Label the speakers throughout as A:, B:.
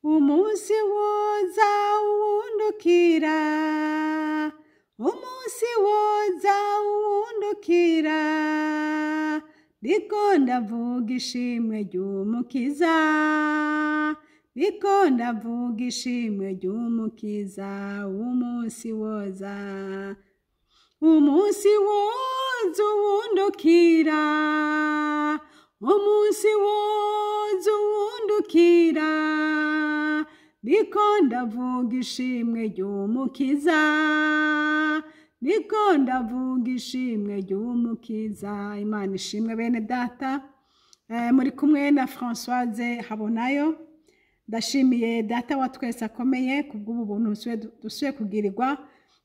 A: umunsi woza uwundukira, umunsi woza uwundukira, ndiko ndavuga ishimwe ry'umukiza, ndiko ndavuga ishimwe ry'umukiza. Umunsi woza, umunsi woza uwundukira, umunsi woza uwundukira, ndiko ndavuga ishimwe ry'umukiza, ndiko ndavuga ishimwe ry'umukiza. Imana ishimwe bene data. Muri kumwe na Françoise Habonayo. Ndashimiye data wa twese akomeye kubw'ubu buntu dusuye kugirirwa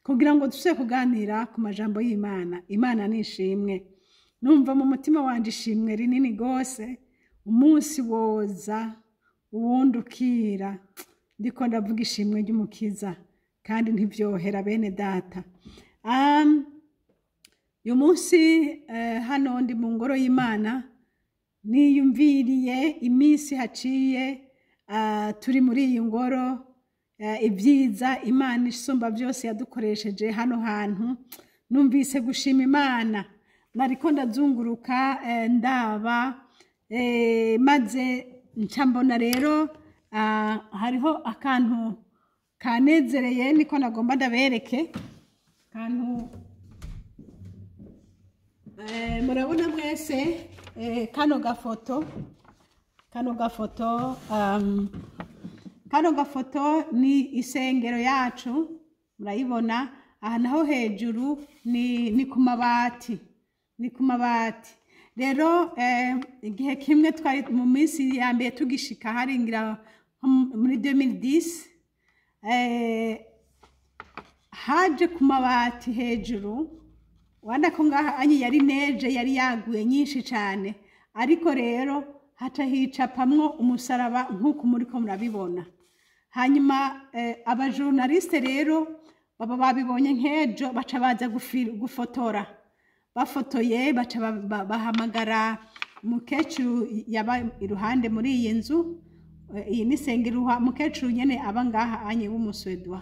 A: kugira ngo dusuye kuganira ku majambo y'Imana. Imana nishimwe. Numva mu mutima wanje ishimwe rinini gose. Umunsi woza uwundukira, ndiko ndavuga ishimwe ry'umukiza kandi ntivyohera bene data. Uyu munsi hano ndi mu ngoro y'Imana, niyumviriye iminsi haciye turi muri iyi ngoro, ibyiza Imana isumba byose yadukoresheje hano hantu. Numvise gushima Imana, nariko ndazunguruka ndaba, maze nca mbona rero hariho akantu kanezereye niko nagomba ndabereke. Kantu murabona mwese kano gafoto ni isengero yacu, murayibona aha naho hejuru ni ku mabati, rero igihe kimwe twari mu minsi ya mbere tugishika haringira muri 2010, haje ku mabati hejuru, wanda ko ngaha anyi yari neje yari yaguye nyinshi cyane, ariko rero haca hicapamwo umusaraba nk'uko muriko murabibona. Hanyuma abajournaliste rero baba babibonye nk'ejo, baca baza gufotora. Bafotoye baca bahamagara umukecuru yaba iruhande muri iyi nzu, iyi ni sengero, umukecuru nyene aba ngaha anye w'umuswedwa.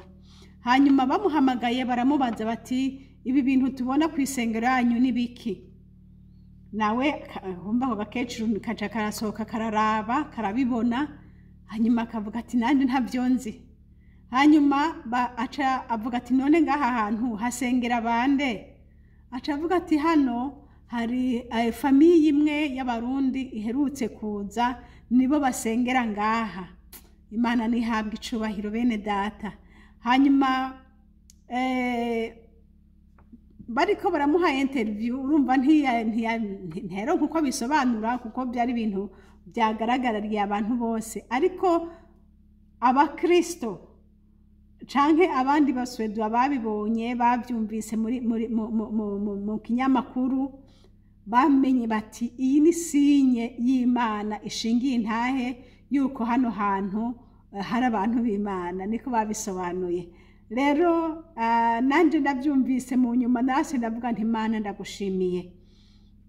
A: Hanyuma bamuhamagaye baramubaza bati, ibi bintu tubona ku isengero yanyu ni biki? Nawe humva ko gakecuru kaca karasohoka kararaba karabibona, hanyuma akavuga ati nandi ntavyo nzi. Hanyuma aca avuga ati none ngaha hantu hasengera bande? Aca avuga ati hano hari famiye imwe y'abarundi iherutse kuza, nibo basengera ngaha. Imana nihabwa icubahiro bene data. Hanyuma bariko baramuha interview, urumva ntiyero nkuko bisobanura kuko byari ibintu byagaragarariye abantu bose, ariko abakristo canke abandi baswedwa babibonye bavyumvise mu kinyamakuru, bamenye bati iyi ni sinye y'Imana ishingiye intahe yuko hano hantu hari abantu b'Imana, niko babisobanuye. Rero nanje ndabyumvise mu nyuma, nase ndavuga nti Imana ndagushimiye.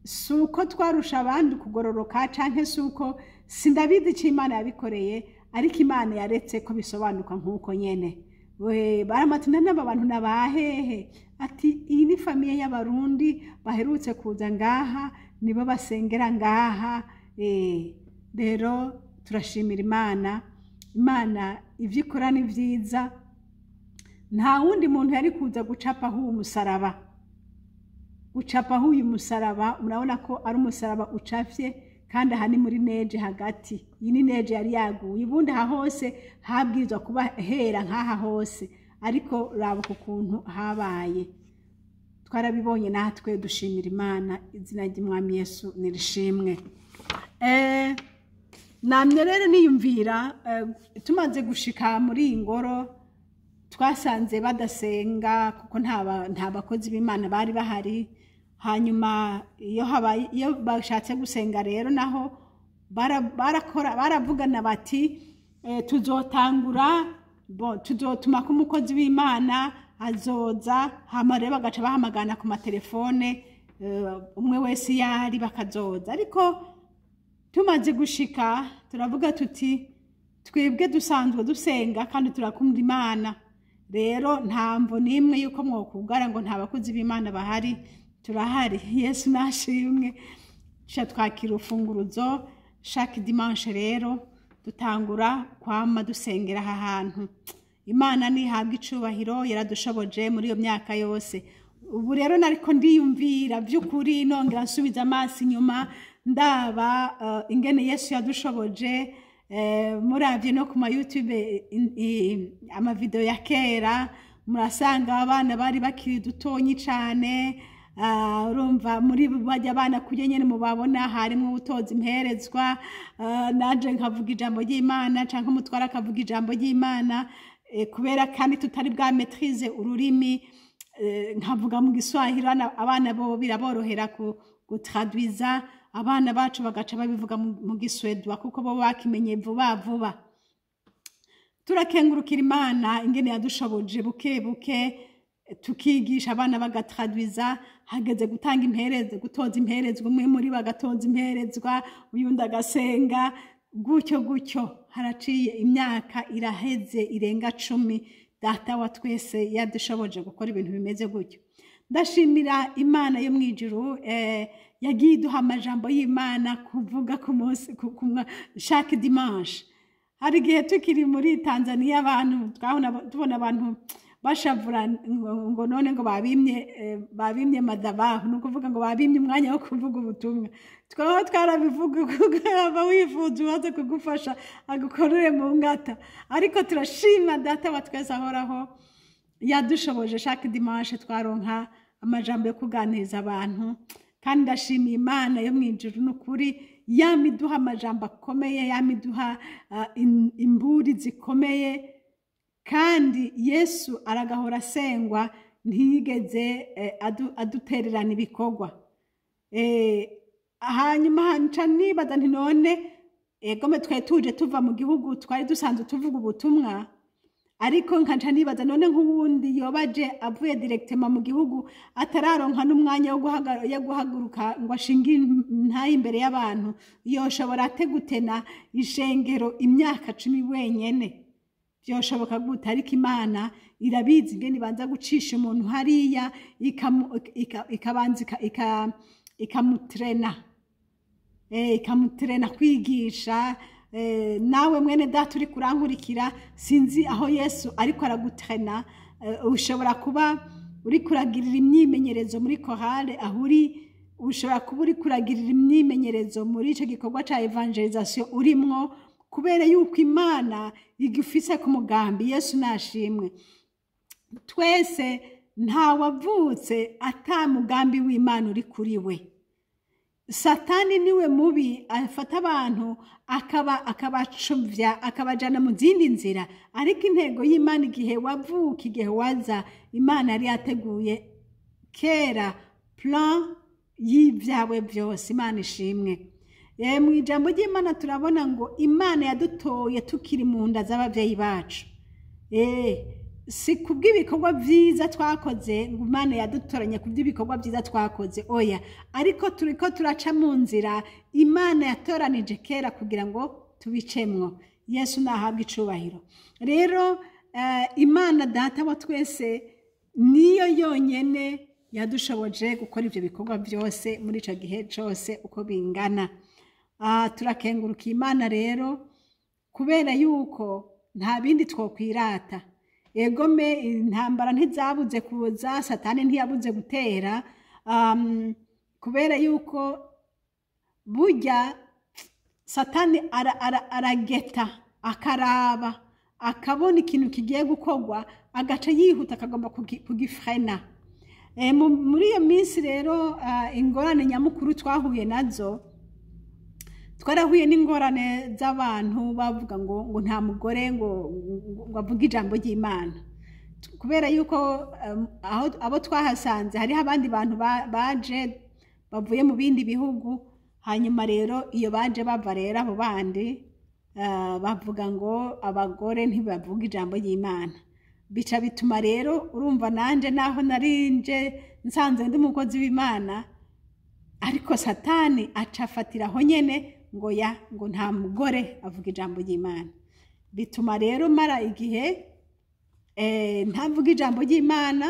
A: Suko twarusha abandi kugororoka canke suko sindabizi icyo Imana yabikoreye, ariko Imana yaretse ko bisobanuka nk'uko nyene. Baramatina n'aba bantu nabahehe, ati iyi ni famiye y'abarundi baherutse kuza ngaha, nibo basengera ngaha. Rero turashimira Imana. Imana ivyo ikora ni vyiza. Nta wundi muntu yari kuza gucapaho umusaraba. Gucapaho uyu musaraba, murabona ko ari umusaraba ucafye, kandi aha ni muri neje hagati. Iyi ni neje yari yaguye, ubundi aha hose habwirizwa kuba hera nk'aha hose, ariko raba ku kuntu habaye. Twarabibonye natwe dushimira Imana. Izina ry'Umwami Yesu nirishimwe. Namye rero niyumvira, tumaze gushika muri iyi ngoro twasanze badasenga kuko nta bakozi b'Imana bari bahari. Hanyuma iyo bashatse gusenga rero naho baravugana bati tuzotangura, tuzotuma ko umukozi w'Imana azoza, hama rero bagaca bahamagana ku matelefone, umwe wese yari bakazoza. Ariko tumaze gushika turavuga tuti twebwe dusanzwe dusenga kandi turakunda Imana rero ntamvo nimwe yuko mwokugara ngo nta bakozi b'Imana bahari turahari Yesu nashimwe twakira ufunguruzo chaque dimanche rero dutangura kwama dusengera aha hantu Imana nihabwa icubahiro yaradushoboje muri iyo myaka yose ubu rero nariko ndiyumvira by'ukuri nongera nsubiza amaso inyuma ndaba ingene Yesu yadushoboje muravye no ku ma YouTube ama video ya kera murasanga abana bari bakiri dutonyi cyane urumva muri bajya abana kuje nyene mubabona harimo utoza imperezwa naje nkavuga ijambo ry'Imana canke umutwara akavuga ijambo ry'Imana kubera kandi tutari bwa maîtrise ururimi nkavuga mu Giswahili abana bo biraborohera gutraduiza abana bacu bagaca babivuga mu Giswedwa kuko bo bakimenye vuba turakengurukira Imana ingene yadushoboje buke buke tukigisha abana bagatraduiza hageze gutanga imperezwa gutoza imperezwa umwe muri bagatoza imperezwa uyundi agasenga gutyo haraciye imyaka iraheze irenga 10 data wa twese yadushoboje gukora ibintu bimeze gutyo ndashimira Imana yo mwijuru yagiye duha amajambo y'Imana kuvuga ku munsi chaque dimanche hari gihe tukiri muri Tanzania abantu tubona abantu bashavura ngo none ngo babimye madabahu no kuvuga ngo babimye umwanya wo kuvuga ubutumwa twarabivuga kuko wifuza waze kugufasha agukorere mu ngata ariko turashima data wa twese ahoraho yadushoboje chaque dimanche twaronka amajambo yo kuganiriza abantu kandi ndashimiye Imana yo mwijuru n'ukuri yamiduha amajambo akomeye yamiduha imburi zikomeye kandi Yesu aragahora sengwa ntiyigeze adutererana ibikorwa hanyuma hanca nibaza nti none egome tuje tuva mu gihugu twari dusanzwe tuvuga ubutumwa ariko nkanca nibaza none nk'ubundi yobaje avuye directement mu gihugu atararonka n'umwanya wo guhaguruka ngo ashinge ntaye imbere y'abantu yoshobora gutena ishengero imyaka 10 wenyene byoshoboka gute ariko Imana irabizi ingene ibanza gucisha umuntu hariya ikabanza ikamutrena kwigisha nawe mwene data uri kurankurikira sinzi aho Yesu ariko aragutrena ushobora kuba uri kuragirira imyimenyerezo muri chorale ahuri ushobora kuba uri kuragirira imyimenyerezo muri ico gikorwa ca evangelisation urimwo kubera yuko Imana igifise ku mugambi Yesu nashimwe twese nta wavutse ata mugambi w'Imana uri kuri we Satani niwe mubi afata abantu akabacuvya akabajana mu zindi nzira ariko intego y'Imana igihe wavuka igihe waza Imana yari yateguye kera plan y'ibyawe byose Imana ishimwe mu ijambo ry'Imana turabona ngo Imana yadutoye tukiri mu nda z'abavyeyi bacu si kubw'ibikorwa byiza twakoze ngo Imana yadutoranye kubw'ibikorwa byiza twakoze oya ariko turiko turaca mu nzira Imana yatoranije kera kugira ngo tubicemwo Yesu nahabwa icubahiro rero Imana data wa twese niyo yonyene yadushoboje gukora ivyo bikorwa byose muri ico gihe cyose uko bingana turakenguruka Imana rero kubera yuko nta bindi twokwirata egome intambara ntizabuze kuza Satani ntiyabuze gutera kubera yuko burya Satani arageta akaraba akabona ikintu kigiye gukorwa agaca yihuta akagomba kugifrena muri iyo minsi rero ingorane nyamukuru twahuye nazo twarahuye n'ingorane z'abantu bavuga ngo nta mugore ngo avuge ijambo ry'Imana kubera yuko abo twahasanze hariho abandi bantu baje bavuye mu bindi bihugu hanyuma rero iyo baje bava rero abo bandi bavuga ngo abagore ntibavuga ijambo ry'Imana bica bituma rero urumva nanje naho narinje nsanze ndi umukozi w'Imana ariko Satani acafatira ho nyene ngo nta mugore avuga ijambo ry'Imana bituma rero mara igihe ntavuga ijambo ry'Imana.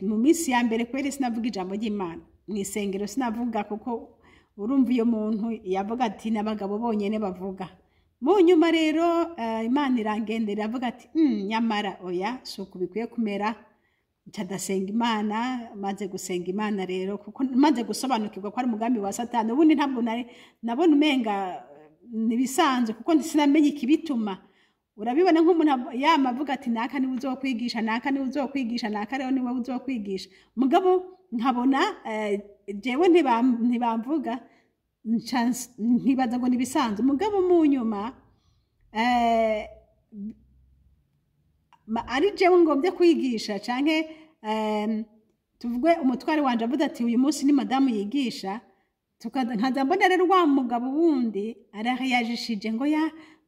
A: Mu minsi ya mbere kweri sinavuga ijambo ry'Imana mu isengero, sinavuga kuko urumva iyo muntu yavuga ati n'abagabo bonyene bavuga. Mu nyuma rero Imana irangendera avuga ati nyamara oya suko bikwiye kumera, ncadasenga Imana. Maze gusenga Imana rero kuko maze gusobanukirwa ko ari umugambi wa Satani, ubundi ntabwo nabona umenga nibisanzwe kuko sinamenye ikibituma. Urabibona nk'umuntu yama avuga ati naka ni uzokwigisha, naka ni uzokwigisha, naka rero ni wowe uzokwigisha, mugabo nkabona jewe ntibamvuga, nkibaza ngo nibisanzwe. Mugabo mu nyuma ari jewe ngombye kwigisha canke tuvuge umutware wanje avuga ati uyu munsi ni madamu yigisha, nkaza mbona rero wa mugabo wundi arayajishije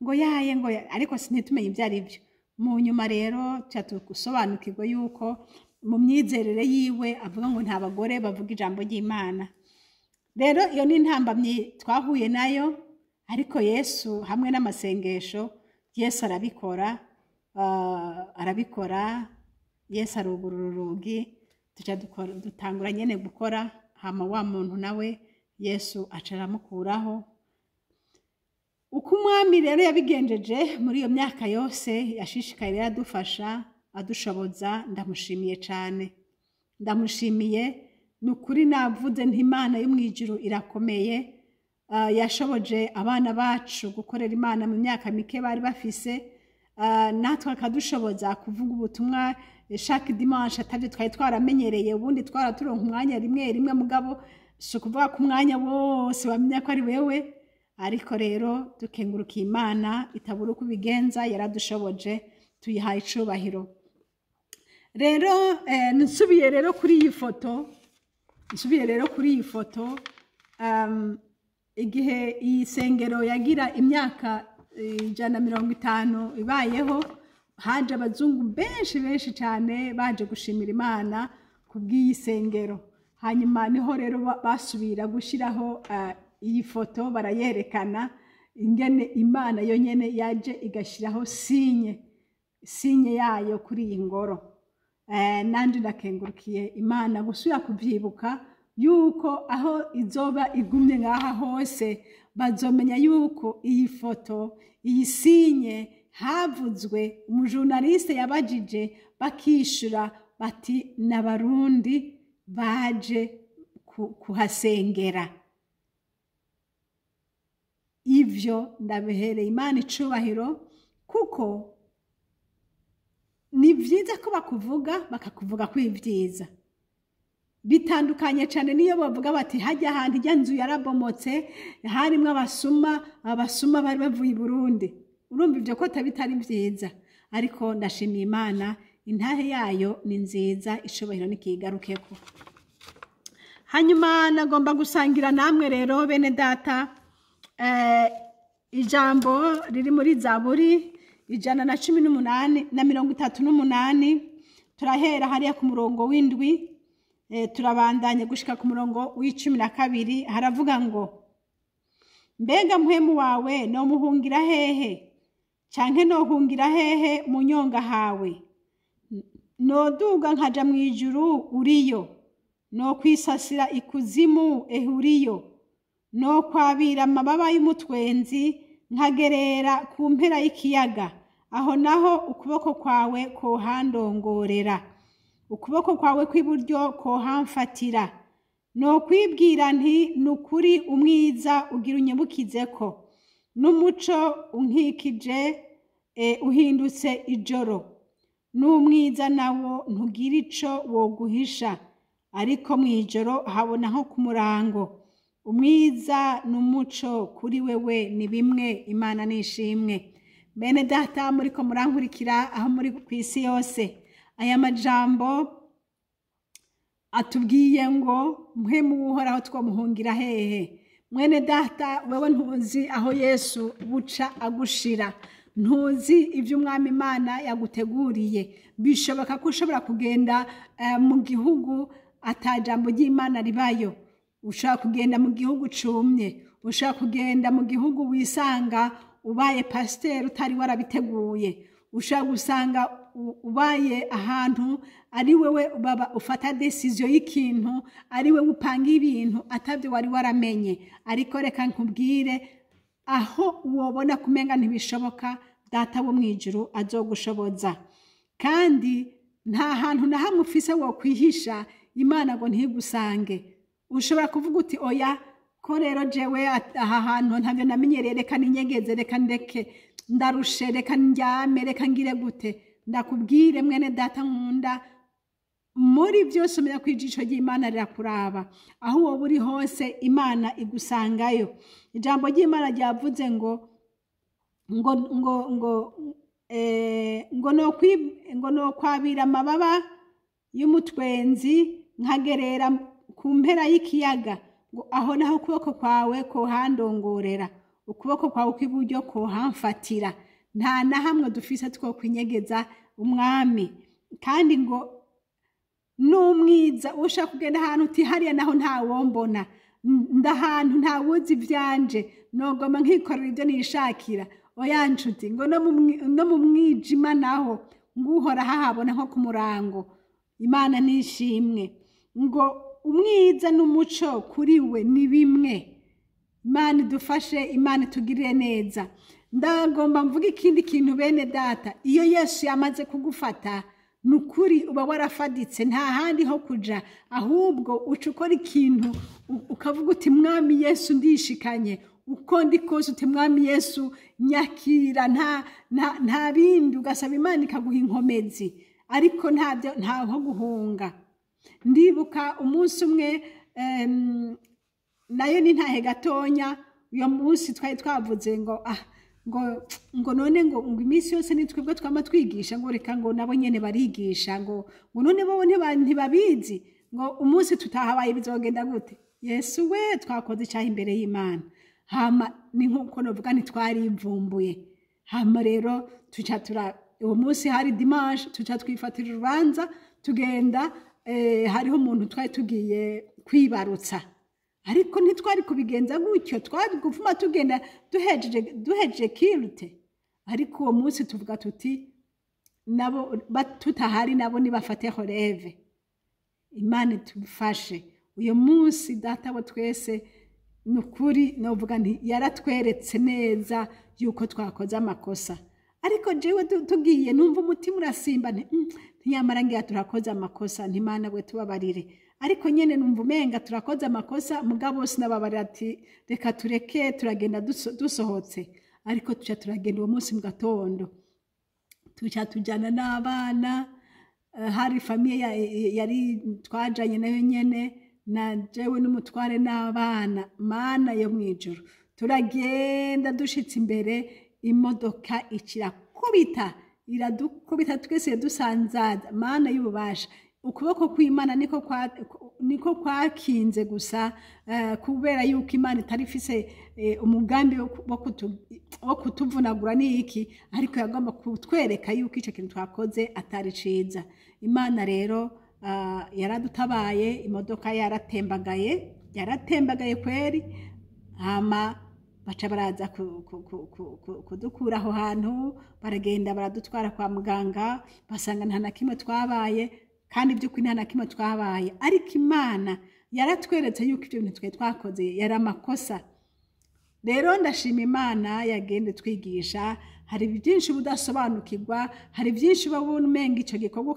A: ngo yaye ariko sinitumenye ibyo ari byo. Mu nyuma rero tugusobanukirwa yuko mu myizerere yiwe avuga ngo nta bagore bavuga ijambo ry'Imana. Rero iyo ni intambamyi twahuye nayo, ariko Yesu hamwe n'amasengesho Yesu arabikora. Yesu arugurura urugi, dutangura nyene gukora, hama wa muntu nawe Yesu acaramukuraho. Uko umwami rero yabigenjeje muri iyo myaka yose, yashishikaye rero adufasha, adushoboza. Ndamushimiye cyane, ndamushimiye. Nukuri navuze nti Imana yo mwijuru irakomeye. Yashoboje abana bacu gukorera Imana mu myaka mike bari bafise, natwe akadushoboza kuvuga ubutumwa chaque dimanche atavyo twari twaramenyereye. Ubundi twaraturonka umwanya rimwe mugabo si ukuvuga ku mwanya wose wamenya ko ari wewe, ariko rero dukengurukiye Imana itabura uko bigenza, yaradushoboje, tuyihaye icubahiro. Rero nsubiye rero kuri iyi foto, igihe iyi sengero yagira imyaka 150 ibayeho, haje abazungu benshi cyane baje gushimira Imana kubw'iyi sengero. Hanyuma niho rero basubira gushiraho iyi foto, barayerekana ingene Imana yonyene yaje igashiraho sinye yayo kuri iyi ngoro. Nanje ndakengurukiye Imana gusubira kuvyibuka yuko aho izoba igumye ngaha hose bazomenya yuko iyi foto, iyi sinye havuzwe, umujurnaliste yabajije bakishura bati n'abarundi baje kuhasengera. Ivyo ndabihereye Imana icubahiro, kuko ni vyiza ko bakakuvuga ko ivyiza. Bitandukanye cyane niyo bavuga bati hajya ahantu ijya nzu yarabomotse, harimwo abasuma bari bavuye i Burundi. Urumva ivyo ko bitari vyiza, ariko ndashimiye Imana, intahe yayo ni nziza, icubahiro nikigarukeko. Hanyuma nagomba gusangira namwe rero bene data ijambo riri muri Zaburi 138. Turahera hariya ku murongo w'indwi, turabandanye gushika ku murongo w'12. Haravuga ngo, mbega mpwemu wawe no muhungira hehe, canke no hungira hehe mu nyonga hawe? Noduga nkaja mu ijuru uriyo, no kwisasira ikuzimu uriyo, no kwabira amababa y'umutwenzi nkagerera ku mpera y'ikiyaga. Aho naho ukuboko kwawe kohandongorera, ukuboko kwawe kw'iburyo kohamfatira. No kwibwira nti nukuri umwiza ugira unyibukizeko, n'umuco unkikije uhindutse ijoro. N'umwiza nawo ntugira ico woguhisha, ariko mwijoro habona nko ku murango. Umwiza n'umuco kuri wewe ni bimwe. Imana nishimwe. Bene data muriko murankurikira aho muri kw'isi yose, aya majambo atubwiye ngo mpwemu uhoraho twomuhungira hehe? Mwene data, wewe ntuzi aho Yesu buca agushira, ntuzi ivyo umwami Imana yaguteguriye. Bishoboka ko ushobora kugenda mu gihugu atajambo ry'Imana ribayo, ushaka kugenda mu gihugu cumye, ushaka kugenda mu gihugu wisanga ubaye pasiteri utari warabiteguye, ushobora gusanga ubaye ahantu ari wewe ufata decision y'ikintu, ari wewe upanga ibintu atabyo wari waramenye. Ariko reka nkubwire, aho wobona kumenga ntibishoboka, data wo mwijuru azogushoboza. Kandi nta hantu na hamwe ufise wo kwihisha Imana ngo ntigusange. Ushobora kuvuga uti oya ko rero jewe aha hantu ntabyo namenyereye, reka ninyegeze, reka ndeke, ndarushe, reka njyame, reka ngire gute. Ndakubwire mwene data nkunda, muri byose umenya ko ijisho ry'Imana rirakuraba. Aho wowe uri hose Imana igusangayo. Ijambo ry'Imana ryavuze ngo no kwabira amababa y'umutwenzi nkagerera ku mpera y'ikiyaga, ngo aho naho ukuboko kwawe kohandongorera, ukuboko kwawe kw'iburyo kohamfatira. Nta na hamwe dufise two kwinyegeza umwami. Kandi ngo n'umwiza ushaka kugenda ahantu uti hariya naho ntawombona, ndahantu ntawuzi ivyanje, nogoma nkikorera ibyo nishakira. Oya nshuti, ngo no mu mwijima naho nguhora hahabona nko ku murango. Imana nishimwe. Ngo umwiza n'umuco kuri we ni bimwe. Imana idufashe, Imana itugirire neza. Ndagomba mvuga ikindi kintu bene data, iyo Yesu yamaze kugufata nukuri uba warafaditse, nta handi ho kuja, ahubwo ucukora ikintu ukavuga uti mwami Yesu ndishikanye, uko ndi kose uti mwami Yesu nyakira, nta bindi, ugasaba Imana ikaguha inkomezi, ariko ntaho guhunga. Ndibuka umunsi umwe, nayo ni ntahe gatonya, uyo munsi twari twavuze ngo none ngo iminsi yose nitwebwe twama twigisha, ngo reka ngo nabo nyene barigisha, ngo none bo ntibabizi, ngo umunsi tutahabaye bizogenda gute. Yesu we, twakoze icyaha imbere y'Imana. Hama ni nkuko novuga ntitwarivumbuye. Hama rero uwo munsi hari dimanche, tuca twifatira urubanza tugenda, hariho umuntu twari tugiye kwibarutsa. Ariko ntitwari kubigenza gutyo, twari gufuma tugenda duhejeje kirute. Ariko uwo munsi tuvuga tuti nabo tutahari nabo nibafate horeve. Imana tufashe. Uyo munsi data wa twese nukuri novuga nti yaratweretse neza yuko twakoze amakosa. Ariko jewe tugiye numva umutima urasimba, ntiyamara ngiye turakoze amakosa, ntimana bwe tubabarire. Ariko nyene numva umenga turakoze amakosa, mugabo sinababarira ati reka tureke turagenda dusohotse. Ariko tuca turagenda uwo munsi mu gatondo, tuca tujana n'abana, hari famiye yari twajanye nayo nyene, na jewe n'umutware n'abana. Mana yo mwijuru, turagenda dushitse imbere, imodoka ikirakubita, iradukubita twese dusanzaza. Mana y'ububasha, ukuboko kw'Imana niko kwakinze gusa, kubera yuko Imana itari ifise umugambi wo kutuvunagura n'iki, ariko yagomba kutwereka yuko ico kintu twakoze atari ciza. Imana rero yaradutabaye, imodoka yaratembagaye kweri. Hama baca baraza kudukura aho hantu, baragenda baradutwara kwa muganga, basanga nta na kimwe twabaye, kandi by'ukuri nta na kimwe twabaye. Ariko Imana yaratweretse yuko ibyo bintu twe twakoze yari amakosa. Rero ndashima Imana yagende twigisha. Hari byinshi budasobanukirwa, hari byinshi babona umenga ico gikorwa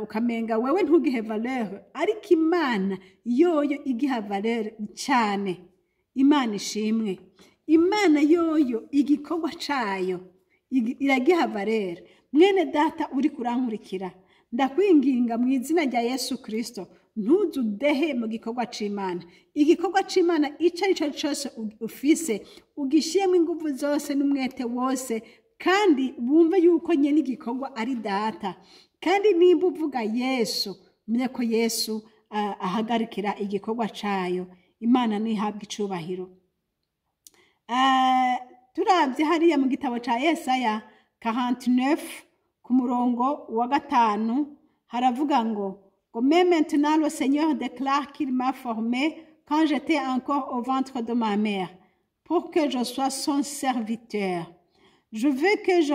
A: ukamenga wewe ntugihe valeur, ariko Imana yoyo igiha valeur cyane. Imana ishimwe. Imana yoyo igikorwa cayo iragiha valeur. Mwene data uri kurankurikira, ndakwinginga mu izina rya Yesu Kristo, ntuzudehe mu gikorwa c'Imana. Igikorwa c'Imana ico ari cyo cyose ufise, ugishiyemo ingufu zose n'umwete wose, kandi bumve yuko nyene igikorwa ari data. Kandi nimba uvuga Yesu, menye ko Yesu ahagarikira igikorwa cayo. Imana nihabwa icubahiro. Turavye hariya mu gitabo ca Yesaya 49 ku murongo wa 5 haravuga ngo mais maintenant le Seigneur déclare qu'il m'a formé quand j'étais encore au ventre de ma mère. pour que je sois son serviteur. Il veut que je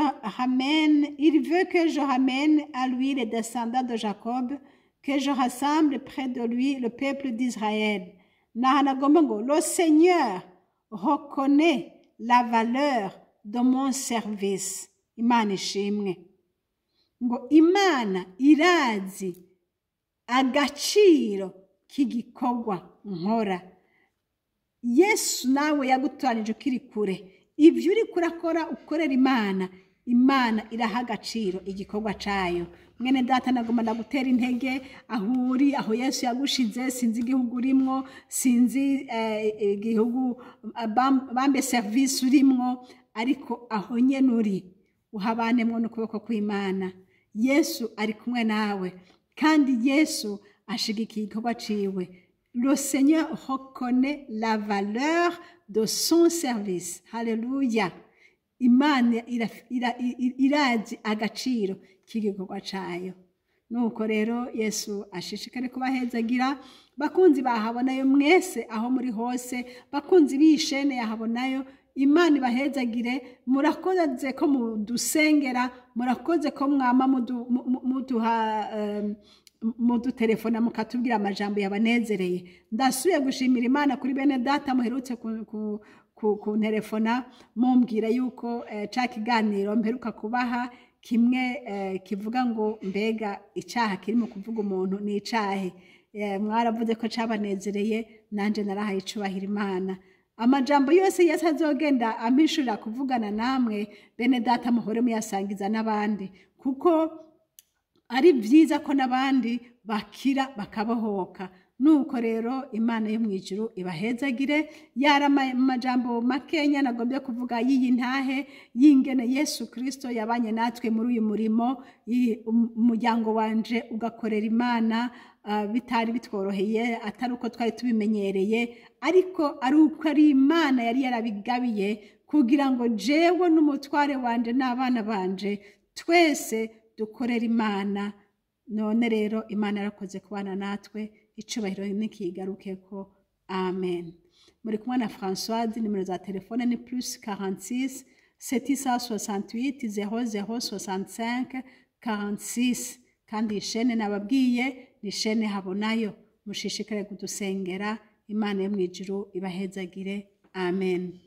A: ramène à lui les descendants de Jacob, que je rassemble près de lui le peuple d'Israël. Le Seigneur reconnaît la valeur de mon service. Imana ishimwe. Ngo Imana irazi agaciro k'igikorwa nkora. Yesu nawe yagutoranije ukiri kure. Ibyo uri kurakora ukorera Imana, Imana iraha agaciro igikorwa cayo. Mwene data nagomba ndagutera intege aho uri, aho Yesu yagushize, sinzi igihugu urimwo, sinzi igihugu bambe service urimwo, ariko aho nyene uri uhabanemwo n'ukuboko kw'Imana. Yesu ari kumwe nawe kandi Yesu ashigikiye igikorwa ciwe. Le Seigneur reconnaît la valeur de son service. Haleluya. Imana irazi agaciro k'igikorwa cayo. Nuko rero Yesu ashishikare kubahezagira. Bakunzi bahabonayo mwese aho muri hose, bakunzi b'ishene yahabonayo, Imana ibahezagire. Murakoze ko mudusengera, murakoze ko mwama mudutelefona mukatubwira amajambo yabanezereye. Ndasubiye gushimira Imana kuri bene data muherutse ku telefona mumbwira yuko ca kiganiro mperuka kubaha kimwe kivuga ngo mbega icaha kiri mu kuvuga umuntu ni icahe. Mwaravuze ko cabanezereye, nanje narahaye icubahira Imana. Amajambo yose Yesu azogenda ampishurira kuvugana namwe, bene data muhore muyasangiza n'abandi, kuko ari byiza ko n'abandi bakira bakabohoka. Nuko rero Imana yo mwijuru ibahezagire. Yara amajambo makenya nagombye kuvuga yiyi ntahe yingene Yesu Kristo yabanye natwe muri uyu murimo, umuryango wanje ugakorera Imana bitari bitworoheye, atari uko twari tubimenyereye, ariko ari uko ari Imana yari yarabigabiye kugira ngo jewe n'umutware wanje n'abana banje twese dukorera Imana. None rero Imana yarakoze kubana natwe, icubahiro nikigarukeko. Amen. Muri kumwe na Françoise, nimero za telefone ni +46 768 0065 46. Kandi ishene nababwiye ni ishene habonayo. Mushishikare kudusengera. Imana yo mwijuru ibahezagire. Amen.